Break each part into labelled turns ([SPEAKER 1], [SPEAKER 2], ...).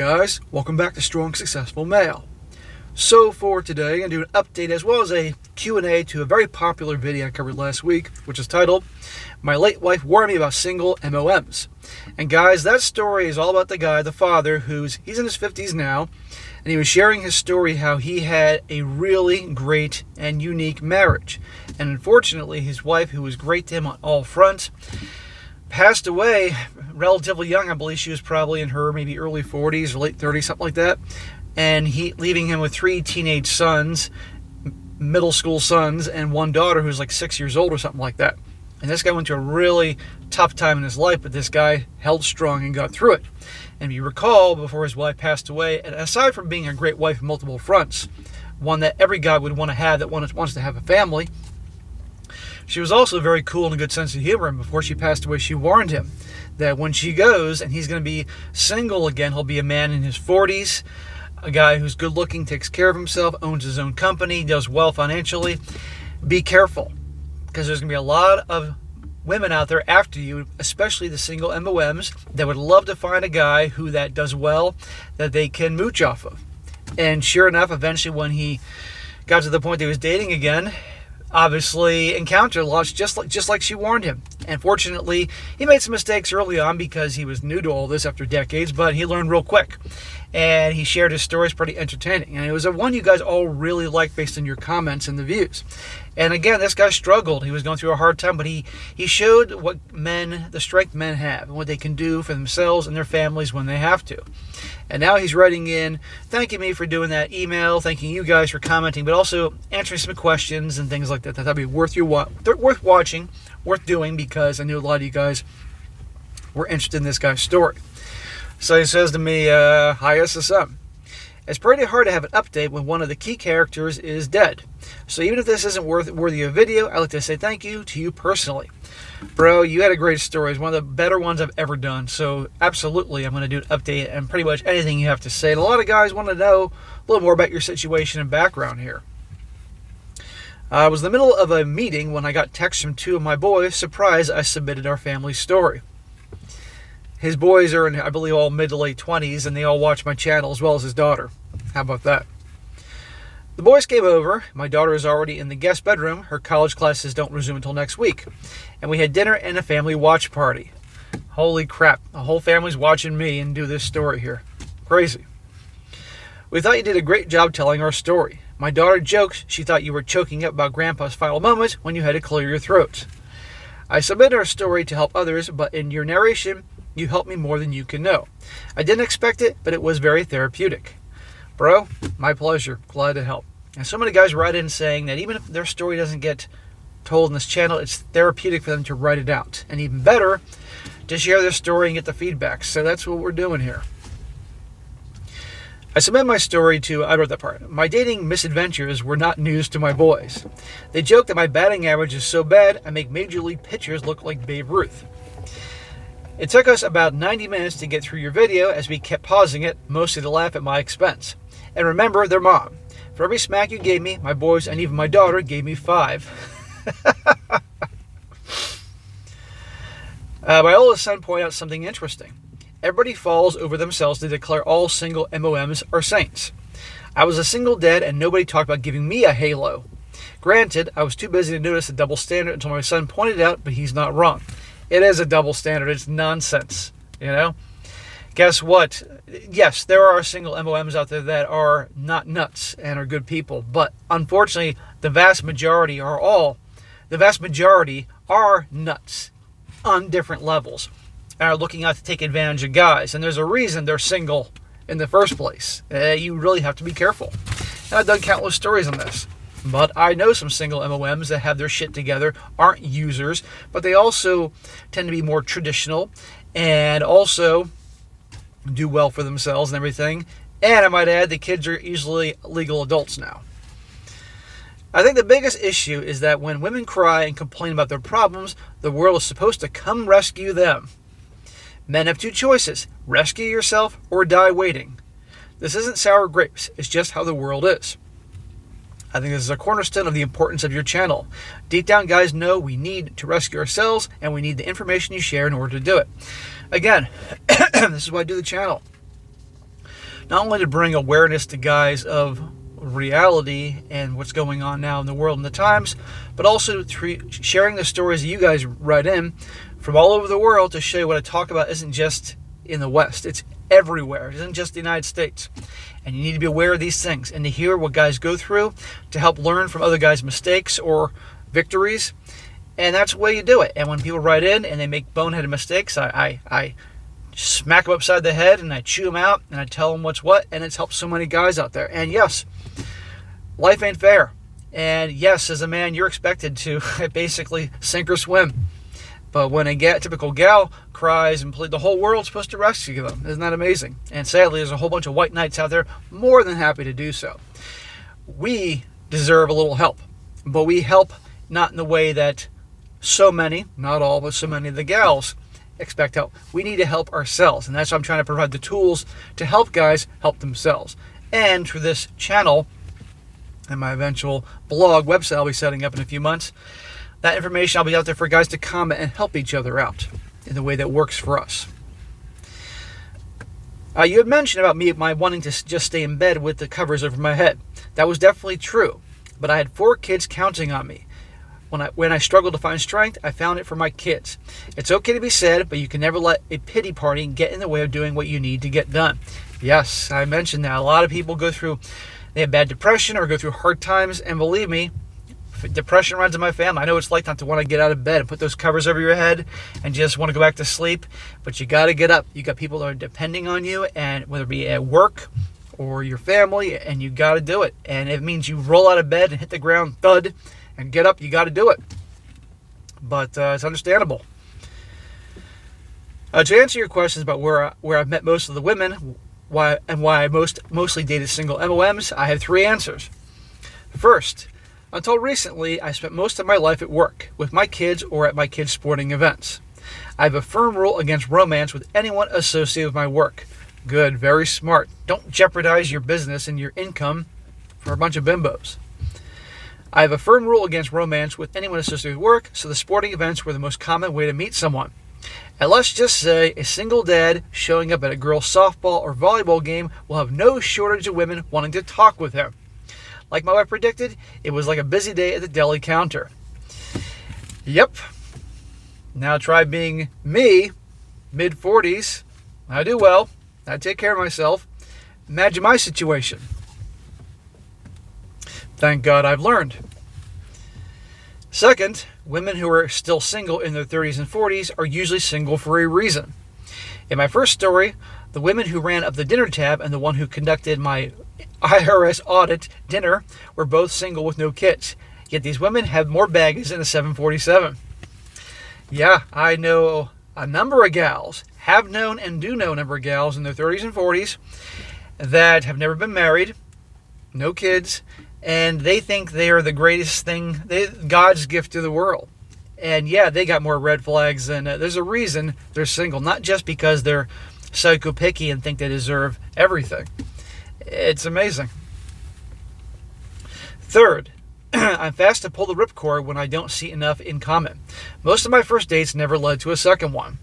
[SPEAKER 1] guys, welcome back to Strong Successful Male. So for today, I'm going to do an update as well as a Q&A to a very popular video I covered last week, which is titled, My Late Wife Warned Me About Single MOMs. And guys, that story is all about the guy, the father, he's in his 50s now, and he was sharing his story how he had a really great and unique marriage. And unfortunately, his wife, who was great to him on all fronts, passed away relatively young. I believe she was probably in her maybe early 40s or late 30s, something like that. And he leaving him with 3 teenage sons, middle school sons, and one daughter who's like 6 years old or something like that. And this guy went through a really tough time in his life, but this guy held strong and got through it. And if you recall, before his wife passed away, and aside from being a great wife on multiple fronts, one that every guy would want to have that wants to have a family, she was also very cool and a good sense of humor. And before she passed away, she warned him that when she goes and he's going to be single again, he'll be a man in his 40s, a guy who's good looking, takes care of himself, owns his own company, does well financially. Be careful, because there's going to be a lot of women out there after you, especially the single MOMs, that would love to find a guy that does well, that they can mooch off of. And sure enough, eventually when he got to the point that he was dating again, obviously encountered loss just like she warned him. And fortunately, he made some mistakes early on because he was new to all this after decades, but he learned real quick. And he shared his stories, pretty entertaining. And it was one you guys all really liked based on your comments and the views. And again, this guy struggled. He was going through a hard time, but he showed what the strength men have and what they can do for themselves and their families when they have to. And now he's writing in, thanking me for doing that email, thanking you guys for commenting, but also answering some questions and things like that. That'd be worth watching, worth doing, because I knew a lot of you guys were interested in this guy's story. So he says to me, hi SSM. It's pretty hard to have an update when one of the key characters is dead. So even if this isn't worthy of a video, I'd like to say thank you to you personally. Bro, you had a great story. It's one of the better ones I've ever done. So absolutely, I'm going to do an update and pretty much anything you have to say. And a lot of guys want to know a little more about your situation and background here. I was in the middle of a meeting when I got texts from 2 of my boys, surprised I submitted our family story. His boys are in, I believe, all mid to late 20s, and they all watch my channel as well as his daughter. How about that? The boys came over. My daughter is already in the guest bedroom. Her college classes don't resume until next week. And we had dinner and a family watch party. Holy crap. The whole family's watching me and do this story here. Crazy. We thought you did a great job telling our story. My daughter jokes she thought you were choking up about Grandpa's final moments when you had to clear your throat. I submitted our story to help others, but in your narration, you helped me more than you can know. I didn't expect it, but it was very therapeutic. Bro, my pleasure. Glad to help. And so many guys write in saying that even if their story doesn't get told in this channel, it's therapeutic for them to write it out. And even better, to share their story and get the feedback. So that's what we're doing here. I submit my story to, I wrote that part. My dating misadventures were not news to my boys. They joke that my batting average is so bad, I make major league pitchers look like Babe Ruth. It took us about 90 minutes to get through your video as we kept pausing it, mostly to laugh at my expense. And remember, their mom. For every smack you gave me, my boys and even my daughter gave me 5. My oldest son pointed out something interesting. Everybody falls over themselves to declare all single MOMs are saints. I was a single dad and nobody talked about giving me a halo. Granted, I was too busy to notice the double standard until my son pointed it out, but he's not wrong. It is a double standard. It's nonsense, you know? Guess what? Yes, there are single MOMs out there that are not nuts and are good people, but unfortunately, the vast majority are nuts on different levels and are looking out to take advantage of guys. And there's a reason they're single in the first place. You really have to be careful. And I've done countless stories on this. But I know some single MOMs that have their shit together, aren't users, but they also tend to be more traditional and also do well for themselves and everything. And I might add, the kids are easily legal adults now. I think the biggest issue is that when women cry and complain about their problems, the world is supposed to come rescue them. Men have 2 choices, rescue yourself or die waiting. This isn't sour grapes, it's just how the world is. I think this is a cornerstone of the importance of your channel. Deep down, guys know we need to rescue ourselves, and we need the information you share in order to do it. Again, this is why I do the channel. not only to bring awareness to guys of reality and what's going on now in the world and the times, but also sharing the stories that you guys write in from all over the world to show you what I talk about isn't just in the West. It's everywhere. It isn't just the United States. And you need to be aware of these things and to hear what guys go through to help learn from other guys' mistakes or victories. And that's the way you do it. And when people write in and they make boneheaded mistakes, I smack them upside the head and I chew them out and I tell them what's what. And it's helped so many guys out there. And yes, life ain't fair. And yes, as a man, you're expected to basically sink or swim. But when a typical gal cries and the whole world's supposed to rescue them. Isn't that amazing? And sadly, there's a whole bunch of white knights out there more than happy to do so. We deserve a little help. But we help not in the way that so many, not all, but so many of the gals expect help. We need to help ourselves. And that's why I'm trying to provide the tools to help guys help themselves. And through this channel and my eventual blog website I'll be setting up in a few months, that information I'll be out there for guys to comment and help each other out in the way that works for us. You had mentioned about my wanting to just stay in bed with the covers over my head. That was definitely true, but I had 4 kids counting on me. When I struggled to find strength, I found it for my kids. It's okay to be sad, but you can never let a pity party get in the way of doing what you need to get done. Yes, I mentioned that. A lot of people they have bad depression or go through hard times, and believe me, depression runs in my family. I know it's like not to want to get out of bed and put those covers over your head and just want to go back to sleep, but you got to get up. You got people that are depending on you, and whether it be at work or your family, and you got to do it. And it means you roll out of bed and hit the ground, thud, and get up. You got to do it. But it's understandable. To answer your questions about where I've met most of the women, why I mostly dated single MOMs, I have 3 answers. First, until recently, I spent most of my life at work, with my kids or at my kids' sporting events. I have a firm rule against romance with anyone associated with my work. Good, very smart. Don't jeopardize your business and your income for a bunch of bimbos. I have a firm rule against romance with anyone associated with work, so the sporting events were the most common way to meet someone. And let's just say a single dad showing up at a girls' softball or volleyball game will have no shortage of women wanting to talk with him. Like my wife predicted, it was like a busy day at the deli counter. Yep. Now try being me, mid-40s. I do well. I take care of myself. Imagine my situation. Thank God I've learned. Second, women who are still single in their 30s and 40s are usually single for a reason. In my first story, the women who ran up the dinner tab and the one who conducted my IRS audit dinner were both single with no kids. Yet these women have more baggage than a 747. Yeah, I know a number of gals, have known and do know a number of gals in their 30s and 40s that have never been married, no kids, and they think they are the greatest thing, God's gift to the world. And yeah, they got more red flags than there's a reason they're single, not just because they're psycho picky and think they deserve everything. It's amazing. Third, I'm fast to pull the ripcord when I don't see enough in common. Most of my first dates never led to a second one.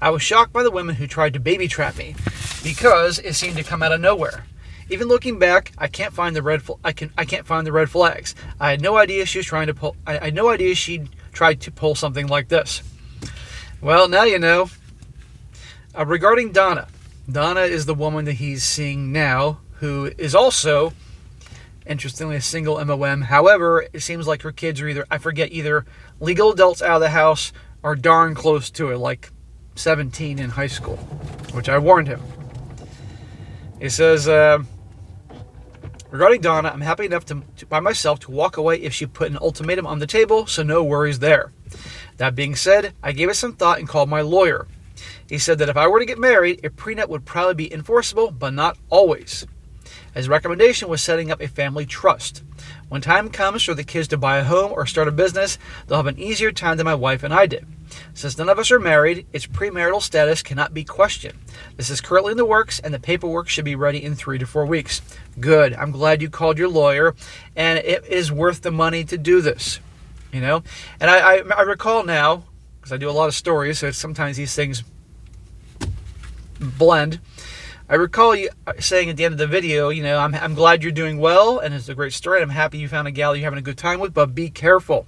[SPEAKER 1] I was shocked by the women who tried to baby trap me because it seemed to come out of nowhere. Even looking back, I can't find the red flags. I had no idea she was trying to pull. I had no idea she tried to pull something like this. Well, now you know. Regarding Donna. Donna is the woman that he's seeing now, who is also, interestingly, a single MOM. However, it seems like her kids are either legal adults out of the house or darn close to it, like 17 in high school, which I warned him. He says, regarding Donna, I'm happy enough to by myself to walk away if she put an ultimatum on the table, so no worries there. That being said, I gave it some thought and called my lawyer. He said that if I were to get married, a prenup would probably be enforceable, but not always. His recommendation was setting up a family trust. When time comes for the kids to buy a home or start a business, they'll have an easier time than my wife and I did. Since none of us are married, its premarital status cannot be questioned. This is currently in the works, and the paperwork should be ready in 3 to 4 weeks. Good. I'm glad you called your lawyer, and it is worth the money to do this. You know? And I recall now, because I do a lot of stories, so sometimes these things blend. I recall you saying at the end of the video, I'm glad you're doing well, and it's a great story. I'm happy you found a gal you're having a good time with, but be careful.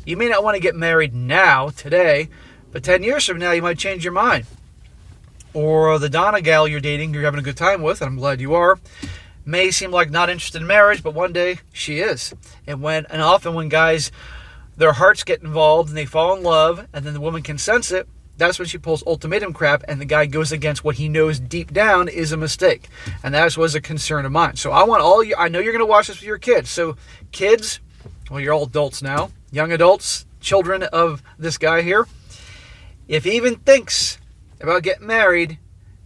[SPEAKER 1] You may not want to get married now, today, but 10 years from now, you might change your mind. Or the Donna gal you're dating, you're having a good time with, and I'm glad you are, may seem like not interested in marriage, but one day she is. And often when guys, their hearts get involved and they fall in love, and then the woman can sense it, that's when she pulls ultimatum crap, and the guy goes against what he knows deep down is a mistake. And that was a concern of mine. So I want all you, I know you're going to watch this with your kids. So kids, well, you're all adults now, young adults, children of this guy here. If he even thinks about getting married,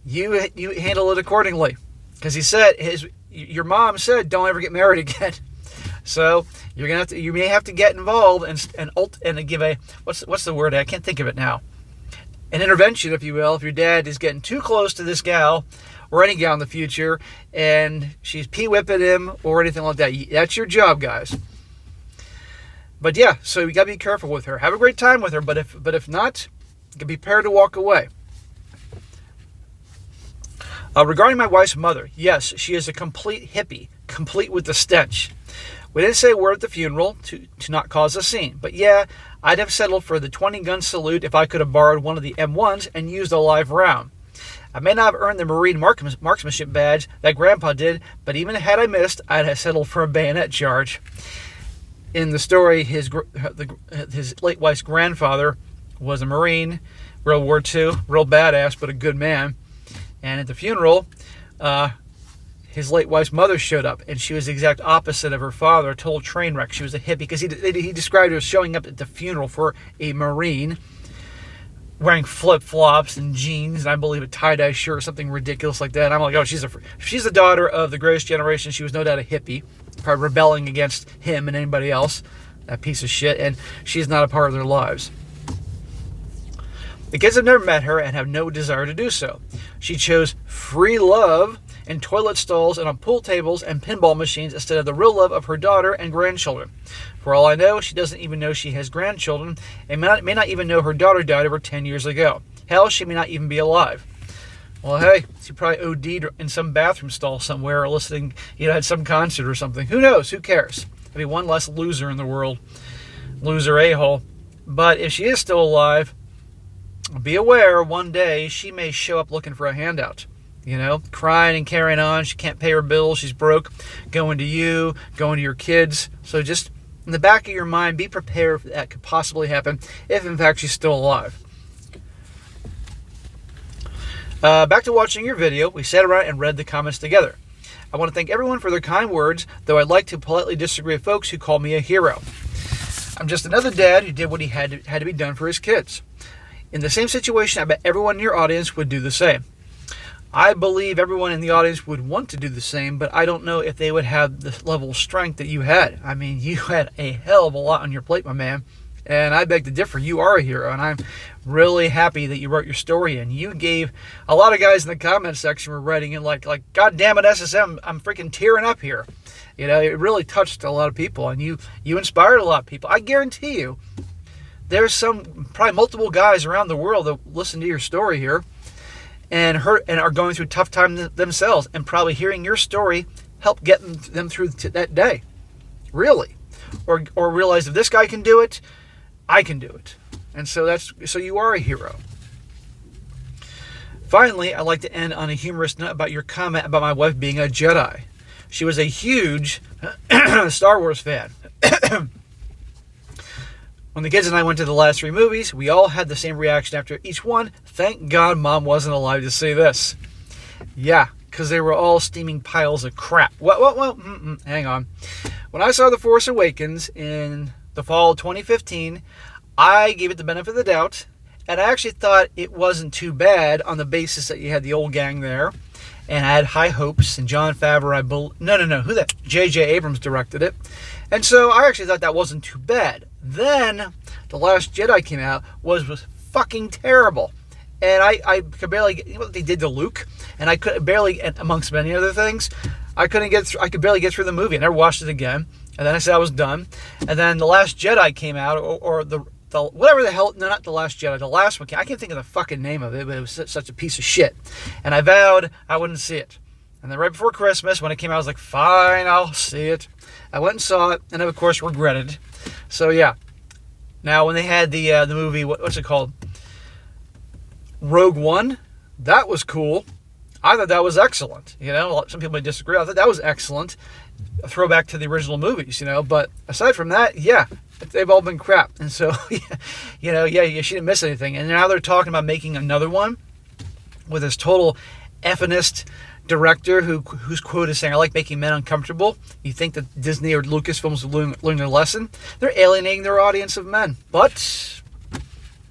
[SPEAKER 1] you handle it accordingly. Because your mom said, don't ever get married again. So you may have to get involved and give a, what's the word? I can't think of it now. An intervention, if you will, if your dad is getting too close to this gal or any gal in the future and she's pee-whipping him or anything like that. That's your job, guys. But yeah, so you got to be careful with her. Have a great time with her, but if not, you can be prepared to walk away. Regarding my wife's mother, yes, she is a complete hippie, complete with the stench. We didn't say a word at the funeral to not cause a scene. But yeah, I'd have settled for the 20-gun salute if I could have borrowed one of the M1s and used a live round. I may not have earned the Marine marksmanship badge that Grandpa did, but even had I missed, I'd have settled for a bayonet charge. In the story, his late wife's grandfather was a Marine, World War II, real badass, but a good man. And at the funeral, his late wife's mother showed up, and she was the exact opposite of her father, a total train wreck. She was a hippie, because he described her as showing up at the funeral for a Marine, wearing flip-flops and jeans, and I believe a tie-dye shirt or something ridiculous like that. And I'm like, oh, she's the daughter of the greatest generation. She was no doubt a hippie, probably rebelling against him and anybody else, that piece of shit, and she's not a part of their lives. The kids have never met her and have no desire to do so. She chose free love in toilet stalls and on pool tables and pinball machines instead of the real love of her daughter and grandchildren. For all I know, she doesn't even know she has grandchildren and may not even know her daughter died over 10 years ago. Hell, she may not even be alive. Well, hey, she probably OD'd in some bathroom stall somewhere or listening, at some concert or something. Who knows? Who cares? I mean, one less loser in the world. Loser a-hole. But if she is still alive, be aware one day she may show up looking for a handout. Crying and carrying on. She can't pay her bills. She's broke. Going to you, going to your kids. So just in the back of your mind, be prepared that could possibly happen if, in fact, she's still alive. Back to watching your video. We sat around and read the comments together. I want to thank everyone for their kind words, though I'd like to politely disagree with folks who call me a hero. I'm just another dad who did what he had to be done for his kids. In the same situation, I bet everyone in your audience would do the same. I believe everyone in the audience would want to do the same, but I don't know if they would have the level of strength that you had. I mean, you had a hell of a lot on your plate, my man. And I beg to differ. You are a hero, and I'm really happy that you wrote your story. And you gave a lot of guys in the comment section were writing in like, God damn it, SSM, I'm freaking tearing up here. It really touched a lot of people, and you inspired a lot of people. I guarantee you, there's probably multiple guys around the world that listen to your story here and are going through a tough time themselves, and probably hearing your story helped get them through that day. Really. Or realize if this guy can do it, I can do it. And so you are a hero. Finally, I'd like to end on a humorous note about your comment about my wife being a Jedi. She was a huge Star Wars fan. When the kids and I went to the last 3 movies, we all had the same reaction after each one. Thank God Mom wasn't alive to see this. Yeah, because they were all steaming piles of crap. Well, hang on. When I saw The Force Awakens in the fall of 2015, I gave it the benefit of the doubt, and I actually thought it wasn't too bad on the basis that you had the old gang there, and I had high hopes, and Jon Favreau, who that? J.J. Abrams directed it, and so I actually thought that wasn't too bad. Then, The Last Jedi came out, was fucking terrible. And I could barely get what they did to Luke, and I could barely, amongst many other things, I could barely get through the movie. I never watched it again. And then I said I was done. And then The Last Jedi came out, or the whatever the hell, no, not The Last Jedi, the last one. I can't think of the fucking name of it, but it was such a piece of shit. And I vowed I wouldn't see it. And then right before Christmas, when it came out, I was like, fine, I'll see it. I went and saw it, and of course regretted. So yeah. Now, when they had the movie, what's it called? Rogue One, that was cool. I thought that was excellent. You know, some people may disagree. I thought that was excellent. A throwback to the original movies, you know. But aside from that, yeah, they've all been crap. And so, you know, yeah, you shouldn't miss anything. And now they're talking about making another one with this total effinist director whose quote is saying, "I like making men uncomfortable." You think that Disney or Lucasfilms will learn their lesson? They're alienating their audience of men. But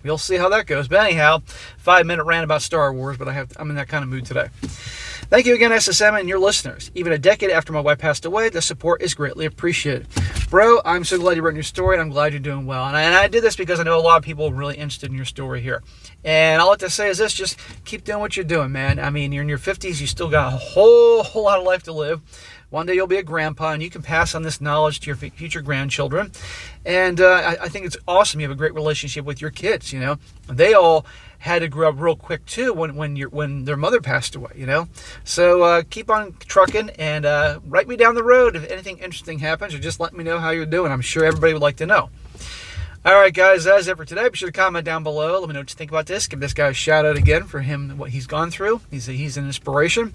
[SPEAKER 1] we'll see how that goes. But anyhow, 5-minute rant about Star Wars, but I'm in that kind of mood today. Thank you again, SSM, and your listeners. Even a decade after my wife passed away, the support is greatly appreciated. Bro, I'm so glad you wrote your story, and I'm glad you're doing well. And I did this because I know a lot of people are really interested in your story here. And all I have to say is this: just keep doing what you're doing, man. I mean, you're in your 50s, you still got a whole lot of life to live. One day you'll be a grandpa, and you can pass on this knowledge to your future grandchildren. And I think it's awesome. You have a great relationship with your kids. You know, they all had to grow up real quick too when their mother passed away. You know, so keep on trucking and write me down the road if anything interesting happens, or just let me know how you're doing. I'm sure everybody would like to know. All right, guys, that's it for today. Be sure to comment down below. Let me know what you think about this. Give this guy a shout out again for him, what he's gone through. He's an inspiration.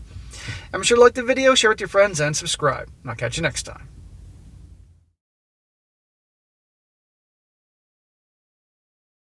[SPEAKER 1] I'm sure you like the video, share it with your friends, and subscribe. And I'll catch you next time.